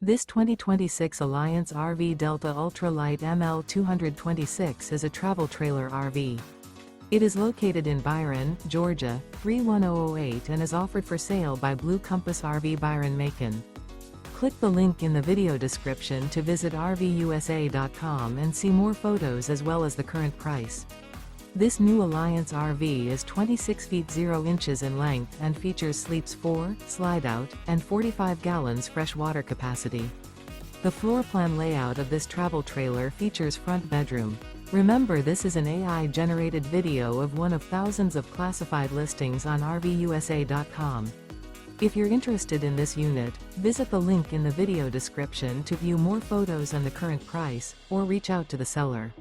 This 2026 Alliance RV Delta Ultra Lite ML 226 is a travel trailer RV. It is located in Byron, Georgia, 31008 and is offered for sale by Blue Compass RV Byron-Macon. Click the link in the video description to visit RVUSA.com and see more photos as well as the current price. This new Alliance RV is 26 feet 0 inches in length and features sleeps 4, slide-out, and 45 gallons fresh water capacity. The floor plan layout of this travel trailer features front bedroom. Remember, this is an AI-generated video of one of thousands of classified listings on RVUSA.com. If you're interested in this unit, visit the link in the video description to view more photos and the current price, or reach out to the seller.